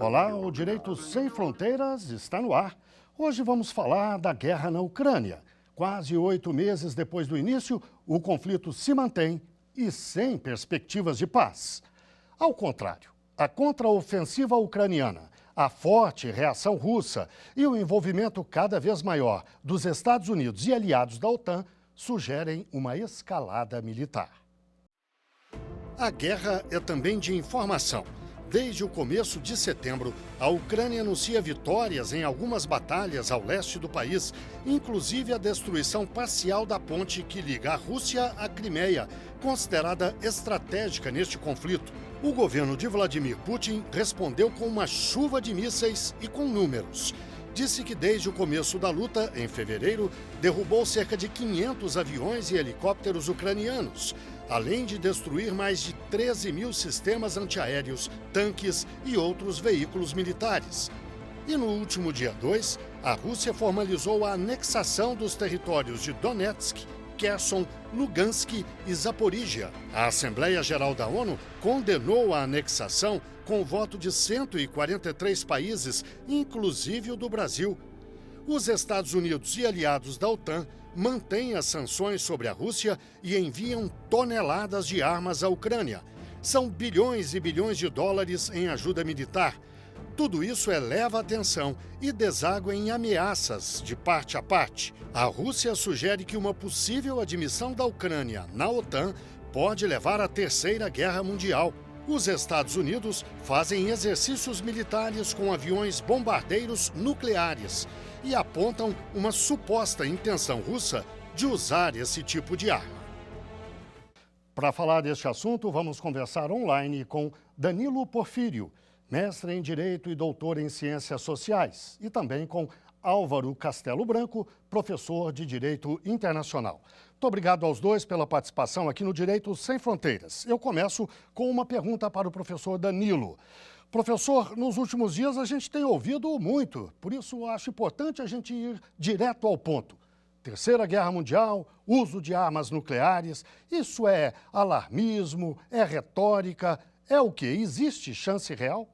Olá, o Direito Sem Fronteiras está no ar. Hoje vamos falar da guerra na Ucrânia. Quase 8 meses depois do início, o conflito se mantém e sem perspectivas de paz. Ao contrário, a contraofensiva ucraniana, a forte reação russa e o envolvimento cada vez maior dos Estados Unidos e aliados da OTAN sugerem uma escalada militar. A guerra é também de informação. Desde o começo de setembro, a Ucrânia anuncia vitórias em algumas batalhas ao leste do país, inclusive a destruição parcial da ponte que liga a Rússia à Crimeia, considerada estratégica neste conflito. O governo de Vladimir Putin respondeu com uma chuva de mísseis e com números. Disse que desde o começo da luta, em fevereiro, derrubou cerca de 500 aviões e helicópteros ucranianos, além de destruir mais de 13 mil sistemas antiaéreos, tanques e outros veículos militares. E no último dia 2, a Rússia formalizou a anexação dos territórios de Donetsk, Kherson, Lugansk e Zaporíjia. A Assembleia Geral da ONU condenou a anexação com o voto de 143 países, inclusive o do Brasil. Os Estados Unidos e aliados da OTAN mantêm as sanções sobre a Rússia e enviam toneladas de armas à Ucrânia. São bilhões e bilhões de dólares em ajuda militar. Tudo isso eleva a tensão e deságua em ameaças de parte a parte. A Rússia sugere que uma possível admissão da Ucrânia na OTAN pode levar à Terceira Guerra Mundial. Os Estados Unidos fazem exercícios militares com aviões bombardeiros nucleares e apontam uma suposta intenção russa de usar esse tipo de arma. Para falar deste assunto, vamos conversar online com Danilo Porfírio, mestre em Direito e doutor em Ciências Sociais, e também com Álvaro Castelo Branco, professor de Direito Internacional. Muito obrigado aos dois pela participação aqui no Direito Sem Fronteiras. Eu começo com uma pergunta para o professor Danilo. Professor, nos últimos dias a gente tem ouvido muito, por isso acho importante a gente ir direto ao ponto. Terceira Guerra Mundial, uso de armas nucleares, isso é alarmismo, é retórica, é o quê? Existe chance real?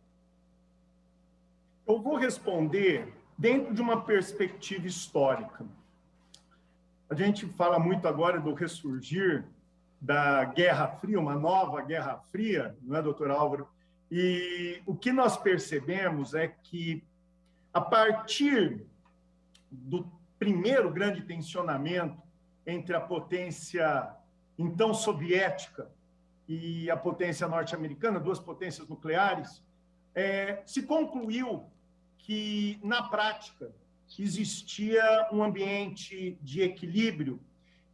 Eu vou responder dentro de uma perspectiva histórica. A gente fala muito agora do ressurgir da Guerra Fria, uma nova Guerra Fria, não é, doutor Álvaro? E o que nós percebemos é que, a partir do primeiro grande tensionamento entre a potência então soviética e a potência norte-americana, duas potências nucleares, se concluiu que, na prática, existia um ambiente de equilíbrio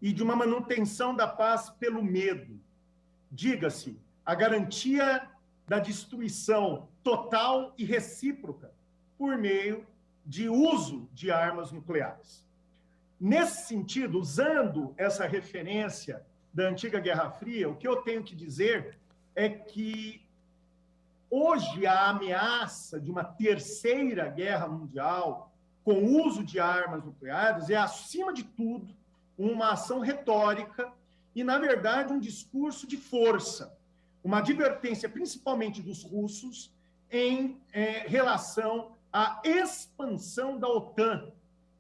e de uma manutenção da paz pelo medo. Diga-se, a garantia da destruição total e recíproca por meio de uso de armas nucleares. Nesse sentido, usando essa referência da antiga Guerra Fria, o que eu tenho que dizer é que hoje a ameaça de uma terceira guerra mundial com o uso de armas nucleares é, acima de tudo, uma ação retórica e, na verdade, um discurso de força, uma advertência, principalmente dos russos, em relação à expansão da OTAN,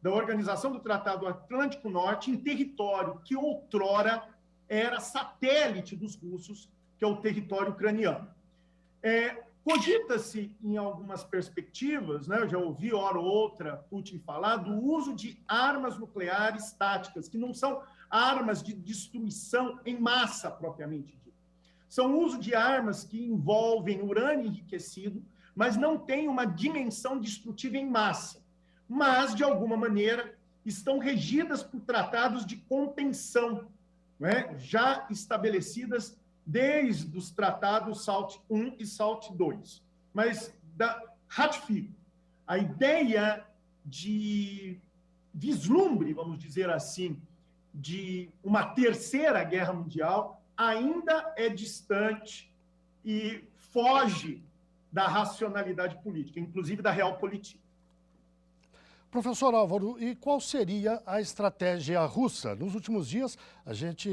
da Organização do Tratado Atlântico Norte, em território que outrora era satélite dos russos, que é o território ucraniano. Cogita-se em algumas perspectivas, né, eu já ouvi hora ou outra Putin falar do uso de armas nucleares táticas, que não são armas de destruição em massa propriamente dita. São uso de armas que envolvem urânio enriquecido, mas não têm uma dimensão destrutiva em massa, mas, de alguma maneira, estão regidas por tratados de contenção, né, já estabelecidas desde os tratados SALT I e SALT II. Mas ratifico, a ideia de vislumbre, vamos dizer assim, de uma terceira guerra mundial ainda é distante e foge da racionalidade política, inclusive da realpolitik. Professor Álvaro, e qual seria a estratégia russa? Nos últimos dias, a gente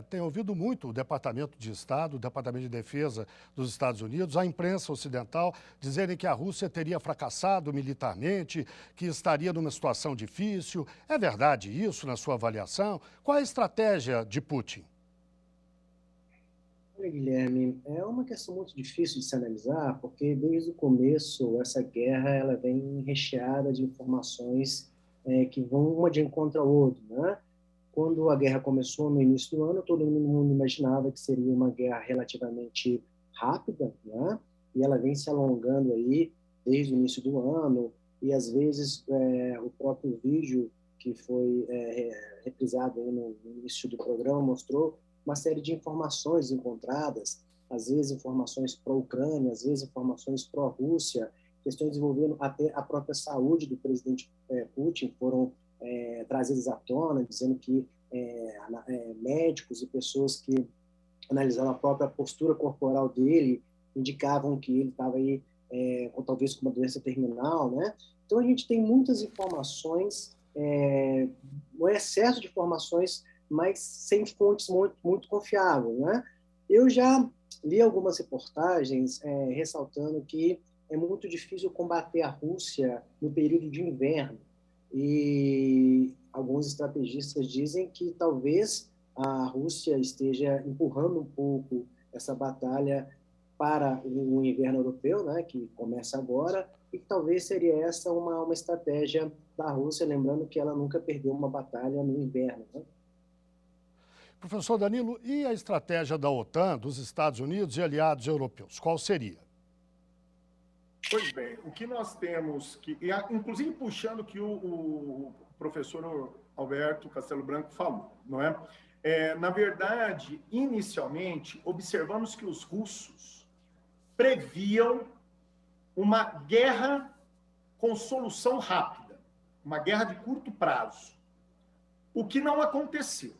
tem ouvido muito o Departamento de Estado, o Departamento de Defesa dos Estados Unidos, a imprensa ocidental, dizerem que a Rússia teria fracassado militarmente, que estaria numa situação difícil. É verdade isso, na sua avaliação? Qual é a estratégia de Putin? Olha, Guilherme, é uma questão muito difícil de se analisar, porque desde o começo essa guerra ela vem recheada de informações que vão uma de encontro à outra, né? Quando a guerra começou no início do ano, todo mundo imaginava que seria uma guerra relativamente rápida, né? E ela vem se alongando aí desde o início do ano, e às vezes o próprio vídeo que foi reprisado aí no início do programa mostrou uma série de informações encontradas, às vezes informações pró-Ucrânia, às vezes informações pró-Rússia, questões envolvendo até a própria saúde do presidente Putin foram trazidas à tona, dizendo que médicos e pessoas que analisaram a própria postura corporal dele indicavam que ele estava aí talvez com uma doença terminal, né? Então a gente tem muitas informações, um excesso de informações, mas sem fontes muito confiáveis, né? Eu já li algumas reportagens ressaltando que é muito difícil combater a Rússia no período de inverno, e alguns estrategistas dizem que talvez a Rússia esteja empurrando um pouco essa batalha para o inverno europeu, né, que começa agora, e que talvez seria essa uma estratégia da Rússia, lembrando que ela nunca perdeu uma batalha no inverno, né? Professor Danilo, e a estratégia da OTAN, dos Estados Unidos e aliados europeus? Qual seria? Pois bem, o que nós temos, inclusive puxando o que o professor Alberto Castelo Branco falou, não é? Na verdade, inicialmente, observamos que os russos previam uma guerra com solução rápida, uma guerra de curto prazo, o que não aconteceu.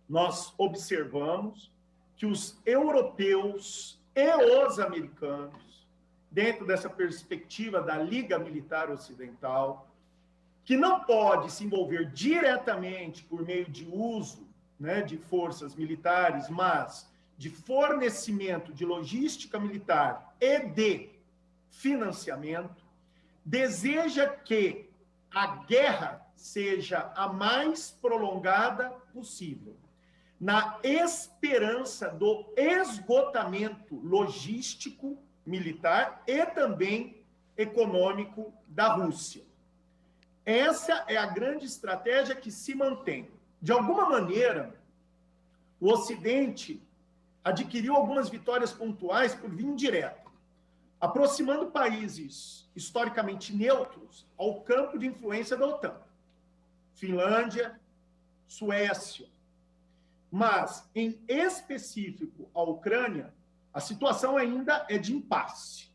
Nós observamos que os europeus e os americanos, dentro dessa perspectiva da Liga Militar Ocidental, que não pode se envolver diretamente por meio de uso, né, de forças militares, mas de fornecimento de logística militar e de financiamento, deseja que a guerra seja a mais prolongada possível, na esperança do esgotamento logístico, militar e também econômico da Rússia. Essa é a grande estratégia que se mantém. De alguma maneira, o Ocidente adquiriu algumas vitórias pontuais por via indireta, aproximando países historicamente neutros ao campo de influência da OTAN. Finlândia, Suécia. Mas, em específico, a Ucrânia, a situação ainda é de impasse.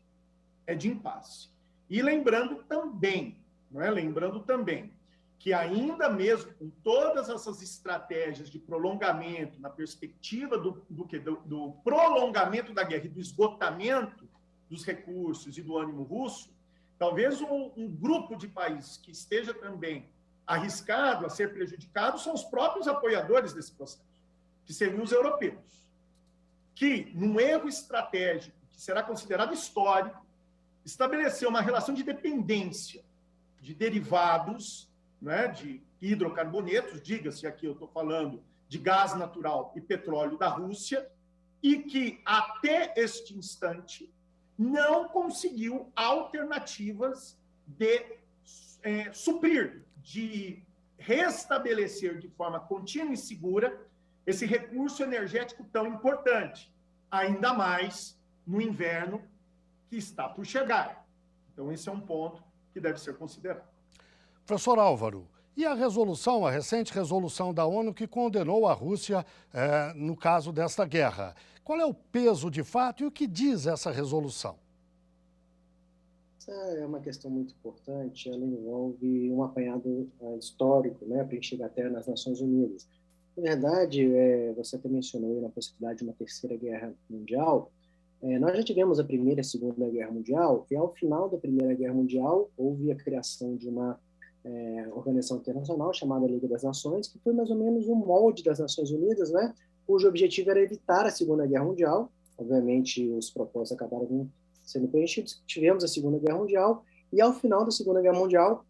É de impasse. E lembrando também, não é? Lembrando também que ainda mesmo com todas essas estratégias de prolongamento, na perspectiva do prolongamento da guerra e do esgotamento dos recursos e do ânimo russo, talvez um grupo de países que esteja também arriscado a ser prejudicado são os próprios apoiadores desse processo, que seriam os europeus, que, num erro estratégico, que será considerado histórico, estabeleceu uma relação de dependência de derivados, né, de hidrocarbonetos, diga-se aqui, eu estou falando de gás natural e petróleo da Rússia, e que, até este instante, não conseguiu alternativas de suprir, de restabelecer de forma contínua e segura esse recurso energético tão importante, ainda mais no inverno que está por chegar. Então, esse é um ponto que deve ser considerado. Professor Álvaro, e a resolução, a recente resolução da ONU que condenou a Rússia no caso desta guerra? Qual é o peso de fato e o que diz essa resolução? Essa é uma questão muito importante, ela envolve um apanhado histórico, né, para a gente chegar até nas Nações Unidas. Na verdade, você até mencionou aí na possibilidade de uma terceira guerra mundial. Nós já tivemos a Primeira e a Segunda Guerra Mundial, e ao final da Primeira Guerra Mundial houve a criação de uma organização internacional chamada Liga das Nações, que foi mais ou menos um molde das Nações Unidas, né, cujo objetivo era evitar a Segunda Guerra Mundial. Obviamente, os propósitos acabaram sendo preenchidos. Tivemos a Segunda Guerra Mundial, e ao final da Segunda Guerra Mundial,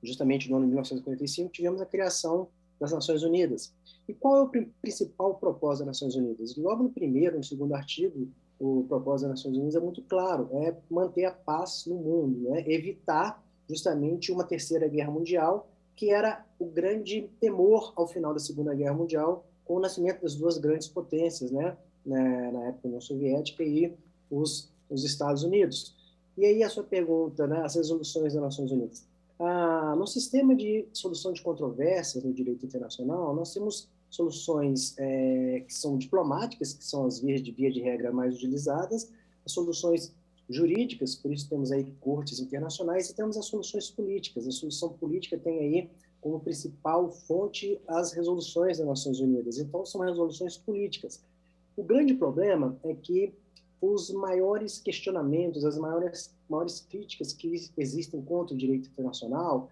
justamente no ano de 1945, tivemos a criação das Nações Unidas. E qual é o principal propósito das Nações Unidas? Logo no primeiro, no segundo artigo, o propósito das Nações Unidas é muito claro, é manter a paz no mundo, né? Evitar justamente uma terceira guerra mundial, que era o grande temor ao final da Segunda Guerra Mundial, com o nascimento das duas grandes potências, né? Na época União Soviética e os Estados Unidos. E aí a sua pergunta, né? As resoluções das Nações Unidas. No sistema de solução de controvérsias no direito internacional, nós temos soluções que são diplomáticas, que são as vias de regra mais utilizadas, as soluções jurídicas, por isso temos aí cortes internacionais, e temos as soluções políticas. A solução política tem aí como principal fonte as resoluções das Nações Unidas. Então, são resoluções políticas. O grande problema é que os maiores questionamentos, as maiores críticas que existem contra o direito internacional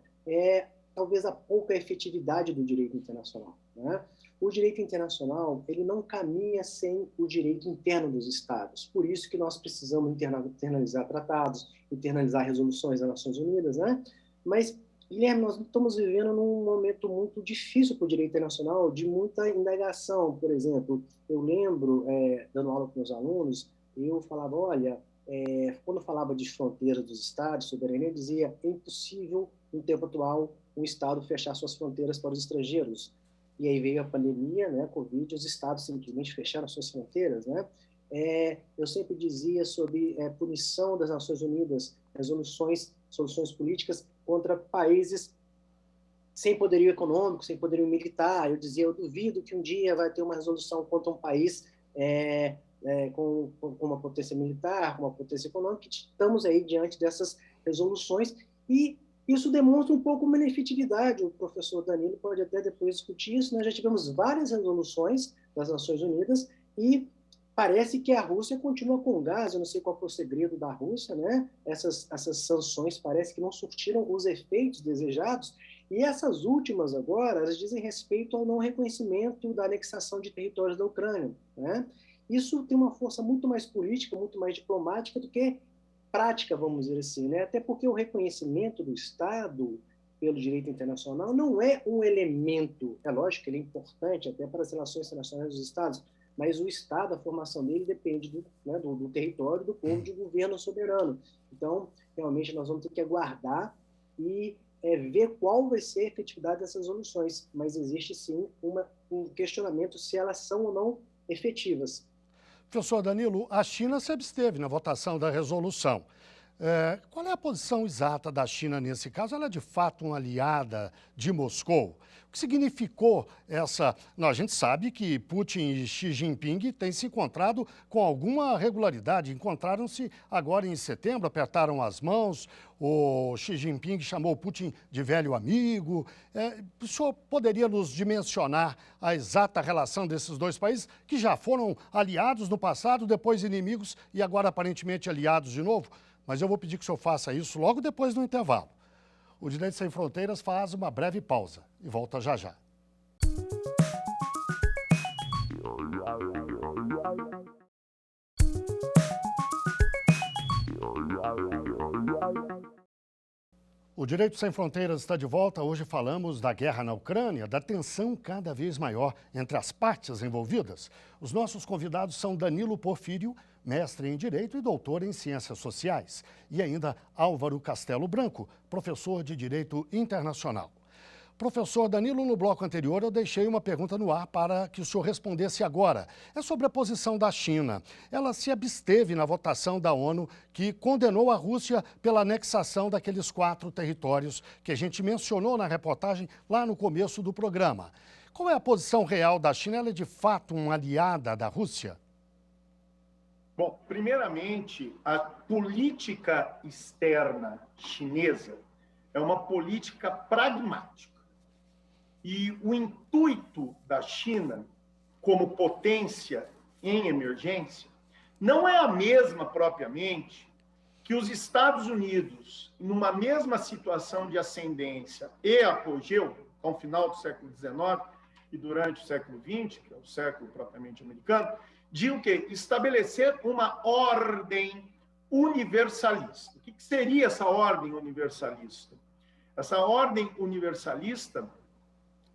talvez a pouca efetividade do direito internacional, né? O direito internacional, ele não caminha sem o direito interno dos Estados. Por isso que nós precisamos internalizar tratados, internalizar resoluções das Nações Unidas, né? Mas, Guilherme, nós estamos vivendo num momento muito difícil para o direito internacional, de muita indagação. Por exemplo, eu lembro, dando aula com meus alunos, eu falava, olha, quando falava de fronteiras dos Estados, soberania, eu dizia, é impossível, no tempo atual, um Estado fechar suas fronteiras para os estrangeiros. E aí veio a pandemia, né, a Covid, os Estados simplesmente fecharam suas fronteiras, né? Eu sempre dizia sobre punição das Nações Unidas, soluções políticas contra países sem poderio econômico, sem poderio militar. Eu dizia, eu duvido que um dia vai ter uma resolução contra um país com uma potência militar, com uma potência econômica, que estamos aí diante dessas resoluções, e isso demonstra um pouco uma inefetividade. O professor Danilo pode até depois discutir isso. Nós já tivemos várias resoluções das Nações Unidas e parece que a Rússia continua com gás. Eu não sei qual foi o segredo da Rússia, né? Essas sanções parece que não surtiram os efeitos desejados. E essas últimas agora, elas dizem respeito ao não reconhecimento da anexação de territórios da Ucrânia, né? Isso tem uma força muito mais política, muito mais diplomática do que prática, vamos dizer assim, né? Até porque o reconhecimento do Estado pelo direito internacional não é um elemento, é lógico que ele é importante até para as relações internacionais dos Estados, mas o Estado, a formação dele depende do território, do povo, de governo soberano. Então, realmente, nós vamos ter que aguardar e ver qual vai ser a efetividade dessas resoluções, mas existe sim um questionamento se elas são ou não efetivas. Professor Danilo, a China se absteve na votação da resolução. Qual é a posição exata da China nesse caso? Ela é de fato uma aliada de Moscou? O que significou essa... Não, a gente sabe que Putin e Xi Jinping têm se encontrado com alguma regularidade. Encontraram-se agora em setembro, apertaram as mãos, o Xi Jinping chamou Putin de velho amigo. O senhor poderia nos dimensionar a exata relação desses dois países, que já foram aliados no passado, depois inimigos e agora aparentemente aliados de novo? Mas eu vou pedir que o senhor faça isso logo depois do intervalo. O Direito Sem Fronteiras faz uma breve pausa e volta já já. O Direito Sem Fronteiras está de volta. Hoje falamos da guerra na Ucrânia, da tensão cada vez maior entre as partes envolvidas. Os nossos convidados são Danilo Porfírio, mestre em Direito e doutor em Ciências Sociais, e ainda Álvaro Castelo Branco, professor de Direito Internacional. Professor Danilo, no bloco anterior eu deixei uma pergunta no ar para que o senhor respondesse agora. É sobre a posição da China. Ela se absteve na votação da ONU que condenou a Rússia pela anexação daqueles 4 territórios que a gente mencionou na reportagem lá no começo do programa. Qual é a posição real da China? Ela é de fato uma aliada da Rússia? Bom, primeiramente, a política externa chinesa é uma política pragmática. E o intuito da China, como potência em emergência, não é a mesma propriamente que os Estados Unidos, numa mesma situação de ascendência e apogeu, ao final do século XIX e durante o século XX, que é o século propriamente americano, de o quê? Estabelecer uma ordem universalista. O que seria essa ordem universalista? Essa ordem universalista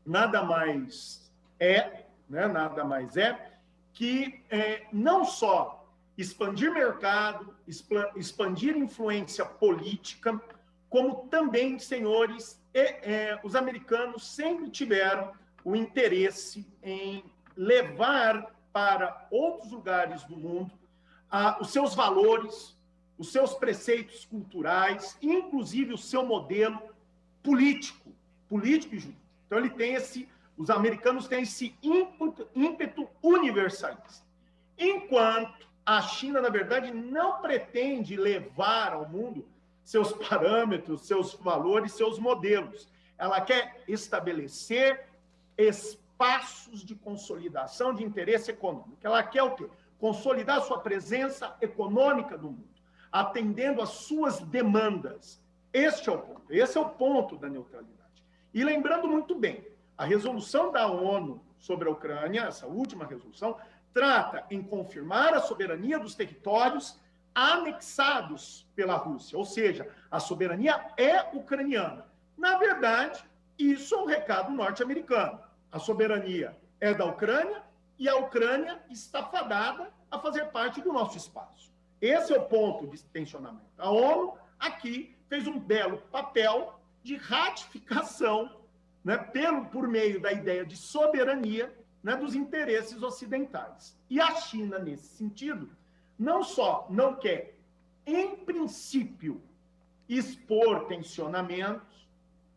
nada mais é, que não só expandir mercado, expandir influência política, como também, senhores, os americanos sempre tiveram o interesse em levar para outros lugares do mundo os seus valores, os seus preceitos culturais, inclusive o seu modelo político e jurídico. Então, os americanos têm esse ímpeto universalista. Enquanto a China, na verdade, não pretende levar ao mundo seus parâmetros, seus valores, seus modelos. Ela quer estabelecer espaços de consolidação de interesse econômico. Ela quer o quê? Consolidar sua presença econômica no mundo, atendendo às suas demandas. Esse é o ponto da neutralidade. E lembrando muito bem, a resolução da ONU sobre a Ucrânia, essa última resolução, trata em confirmar a soberania dos territórios anexados pela Rússia, ou seja, a soberania é ucraniana. Na verdade, isso é um recado norte-americano. A soberania é da Ucrânia e a Ucrânia está fadada a fazer parte do nosso espaço. Esse é o ponto de tensionamento. A ONU, aqui, fez um belo papel de ratificação, né, por meio da ideia de soberania, né, dos interesses ocidentais. E a China, nesse sentido, não só não quer, em princípio, expor tensionamentos,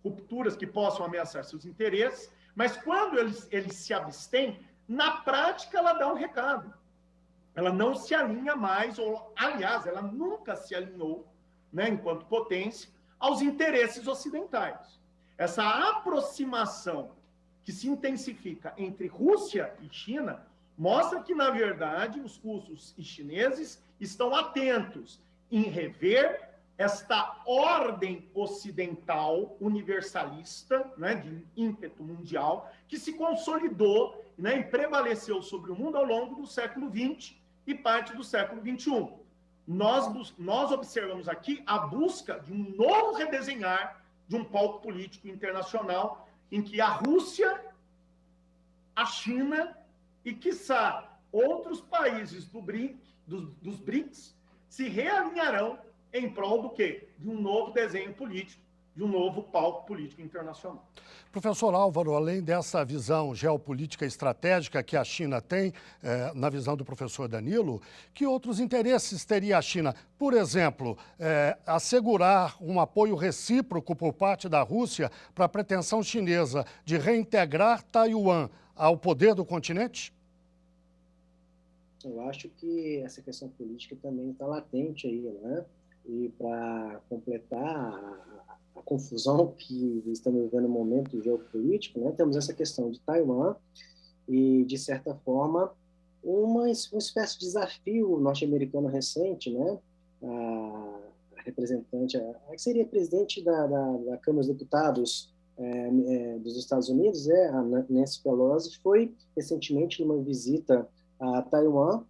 rupturas que possam ameaçar seus interesses, mas quando eles se abstêm, na prática ela dá um recado. Ela não se alinha mais, ou, aliás, ela nunca se alinhou, né, enquanto potência, aos interesses ocidentais. Essa aproximação que se intensifica entre Rússia e China mostra que, na verdade, os russos e chineses estão atentos em rever esta ordem ocidental universalista, né, de ímpeto mundial, que se consolidou, né, e prevaleceu sobre o mundo ao longo do século XX e parte do século XXI. Nós observamos aqui a busca de um novo redesenhar de um palco político internacional em que a Rússia, a China e, quiçá, outros países dos BRICS se realinharão em prol do quê? De um novo desenho político, de um novo palco político internacional. Professor Álvaro, além dessa visão geopolítica estratégica que a China tem, na visão do professor Danilo, que outros interesses teria a China? Por exemplo, assegurar um apoio recíproco por parte da Rússia para a pretensão chinesa de reintegrar Taiwan ao poder do continente? Eu acho que essa questão política também está latente aí, né? E para completar a confusão que estamos vivendo no momento geopolítico, né, temos essa questão de Taiwan e, de certa forma, uma espécie de desafio norte-americano recente, né, a representante, que seria presidente da Câmara dos Deputados dos Estados Unidos, a Nancy Pelosi, foi recentemente numa visita a Taiwan,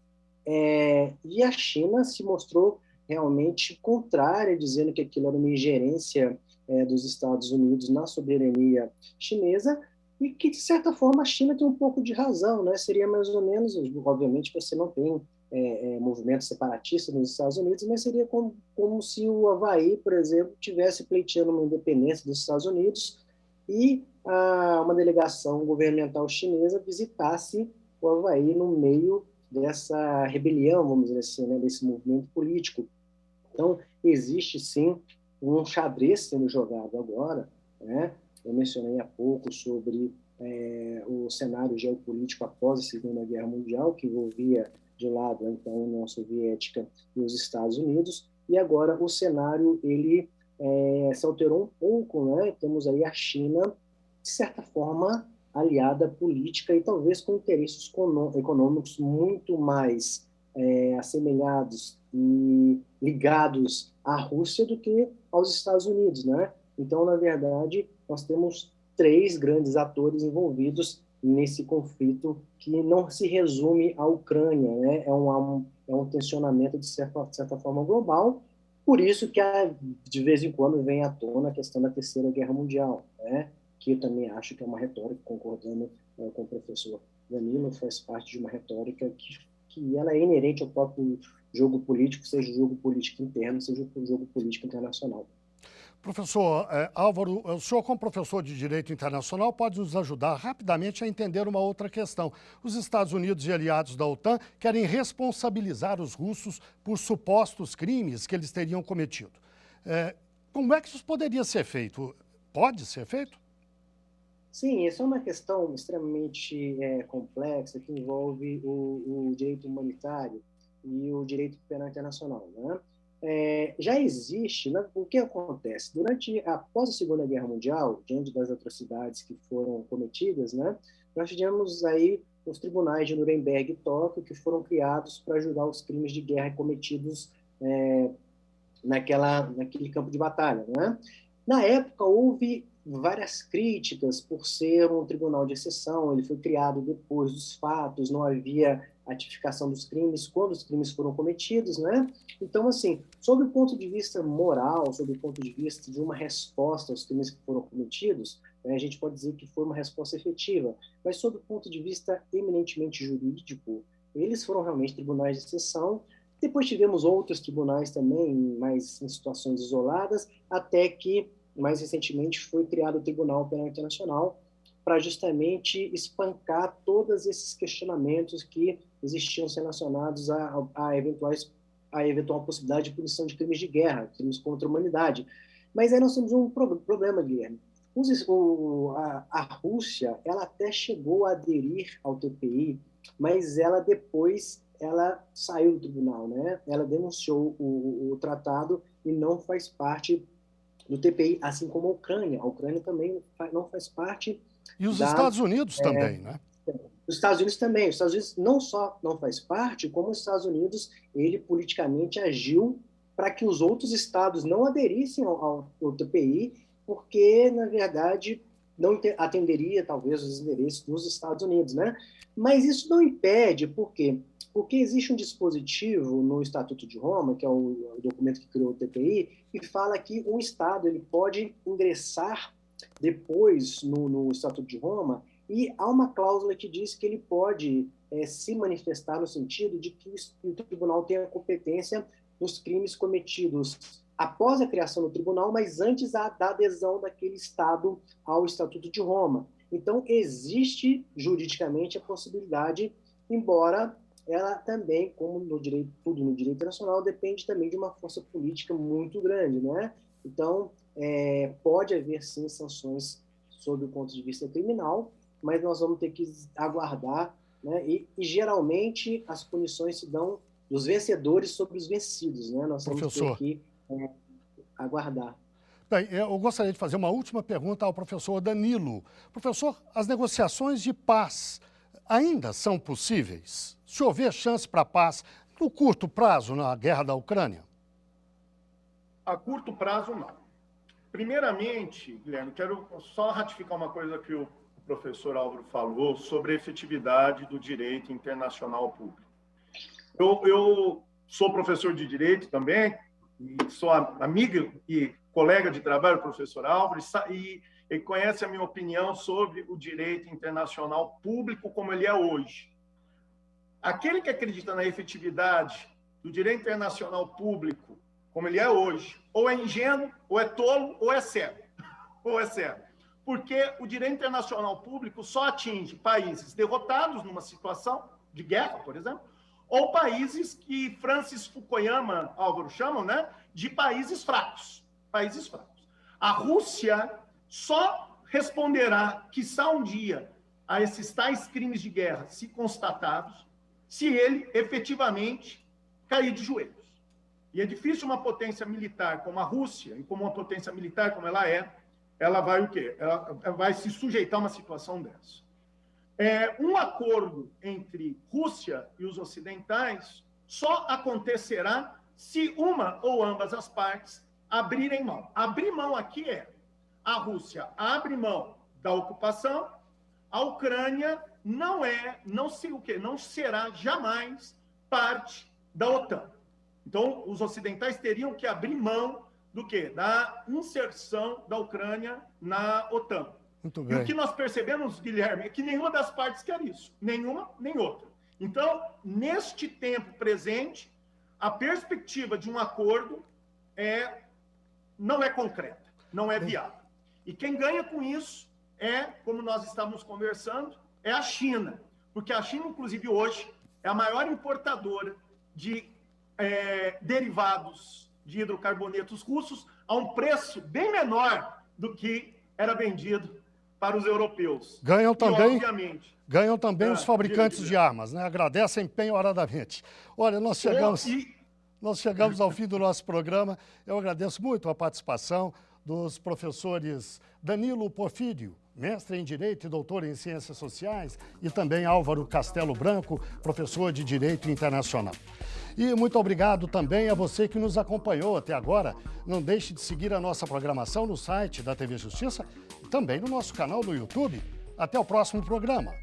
e a China se mostrou realmente contrária, dizendo que aquilo era uma ingerência dos Estados Unidos na soberania chinesa, e que, de certa forma, a China tem um pouco de razão, né? Seria mais ou menos, obviamente, você não tem movimento separatista nos Estados Unidos, mas seria como se o Havaí, por exemplo, tivesse pleiteando uma independência dos Estados Unidos e uma delegação governamental chinesa visitasse o Havaí no meio dessa rebelião, vamos dizer assim, né, desse movimento político. Então, existe, sim, um xadrez sendo jogado agora, né? Eu mencionei há pouco sobre o cenário geopolítico após a Segunda Guerra Mundial, que envolvia, de um lado, então, a União Soviética e os Estados Unidos, e agora o cenário ele se alterou um pouco, né? Temos aí a China, de certa forma, aliada política e talvez com interesses econômicos muito mais assemelhados e ligados à Rússia do que aos Estados Unidos, né? Então, na verdade, nós temos três grandes atores envolvidos nesse conflito que não se resume à Ucrânia, né? É um tensionamento de certa forma global, por isso que de vez em quando vem à tona a questão da Terceira Guerra Mundial, né? Que eu também acho que é uma retórica, concordando com o professor Danilo, faz parte de uma retórica que ela é inerente ao próprio jogo político, seja o jogo político interno, seja o jogo político internacional. Professor Álvaro, o senhor, como professor de Direito Internacional, pode nos ajudar rapidamente a entender uma outra questão. Os Estados Unidos e aliados da OTAN querem responsabilizar os russos por supostos crimes que eles teriam cometido. Como é que isso poderia ser feito? Pode ser feito? Sim, essa é uma questão extremamente complexa que envolve o direito humanitário e o direito penal internacional, né? Já existe, né, o que acontece? Após a Segunda Guerra Mundial, diante das atrocidades que foram cometidas, né, nós tivemos aí os tribunais de Nuremberg e Tóquio, que foram criados para julgar os crimes de guerra cometidos naquele campo de batalha, né? Na época, houve várias críticas por ser um tribunal de exceção, ele foi criado depois dos fatos, não havia a tipificação dos crimes quando os crimes foram cometidos, né? Então, assim, sob o ponto de vista moral, sob o ponto de vista de uma resposta aos crimes que foram cometidos, né, a gente pode dizer que foi uma resposta efetiva, mas sob o ponto de vista eminentemente jurídico, eles foram realmente tribunais de exceção. Depois tivemos outros tribunais também, mas em situações isoladas, até que, mais recentemente, foi criado o Tribunal Penal Internacional para justamente espancar todos esses questionamentos que existiam relacionados a eventual possibilidade de punição de crimes de guerra, crimes contra a humanidade. Mas aí nós temos um problema, Guilherme. A Rússia, ela até chegou a aderir ao TPI, mas ela saiu do tribunal, né? Ela denunciou o tratado e não faz parte do TPI, assim como a Ucrânia. A Ucrânia também não faz parte. E os Estados Unidos também, né? Os Estados Unidos também. Os Estados Unidos não só não faz parte, como os Estados Unidos, ele politicamente agiu para que os outros estados não aderissem ao TPI, porque, na verdade, não atenderia, talvez, os interesses dos Estados Unidos, né? Mas isso não impede, por quê? Porque existe um dispositivo no Estatuto de Roma, que é o documento que criou o TPI, que fala que um Estado ele pode ingressar depois no Estatuto de Roma, e há uma cláusula que diz que ele pode se manifestar no sentido de que o tribunal tenha competência nos crimes cometidos após a criação do tribunal, mas antes da adesão daquele Estado ao Estatuto de Roma. Então, existe juridicamente a possibilidade, embora ela também, como tudo no direito internacional, depende também de uma força política muito grande, né? Então, pode haver, sim, sanções sob o ponto de vista criminal, mas nós vamos ter que aguardar, né? E geralmente, as punições se dão dos vencedores sobre os vencidos, né? Nós vamos ter que aguardar. Bem, eu gostaria de fazer uma última pergunta ao professor Danilo. Professor, as negociações de paz ainda são possíveis? Se houver chance para paz no curto prazo na guerra da Ucrânia? A curto prazo, não. Primeiramente, Guilherme, quero só ratificar uma coisa que o professor Álvaro falou sobre a efetividade do direito internacional público. Eu sou professor de direito também, e sou amigo e colega de trabalho do professor Álvaro, e ele conhece a minha opinião sobre o direito internacional público como ele é hoje. Aquele que acredita na efetividade do direito internacional público como ele é hoje, ou é ingênuo, ou é tolo, ou é cego. Ou é cego. Porque o direito internacional público só atinge países derrotados numa situação de guerra, por exemplo, ou países que Francis Fukuyama, Álvaro, chamam, né, de países fracos. Países fracos. A Rússia só responderá, quiçá um dia, a esses tais crimes de guerra, se constatados, se ele efetivamente cair de joelhos. E é difícil uma potência militar como a Rússia, e como uma potência militar como ela vai o quê? Ela vai se sujeitar a uma situação dessa. Um acordo entre Rússia e os ocidentais só acontecerá se uma ou ambas as partes abrirem mão. Abrir mão aqui é a Rússia abre mão da ocupação, a Ucrânia não será jamais parte da OTAN. Então, os ocidentais teriam que abrir mão do quê? Da inserção da Ucrânia na OTAN. Muito bem. E o que nós percebemos, Guilherme, é que nenhuma das partes quer isso. Nenhuma, nem outra. Então, neste tempo presente, a perspectiva de um acordo não é concreta, não é viável. E quem ganha com isso como nós estávamos conversando, é a China. Porque a China, inclusive, hoje, é a maior importadora de derivados de hidrocarbonetos russos a um preço bem menor do que era vendido para os europeus. Ganham também, obviamente, os fabricantes de armas, né? Agradecem empenhoradamente. Olha, nós chegamos ao fim do nosso programa. Eu agradeço muito a participação dos professores Danilo Porfírio, mestre em Direito e doutor em Ciências Sociais, e também Álvaro Castelo Branco, professor de Direito Internacional. E muito obrigado também a você que nos acompanhou até agora. Não deixe de seguir a nossa programação no site da TV Justiça e também no nosso canal do YouTube. Até o próximo programa.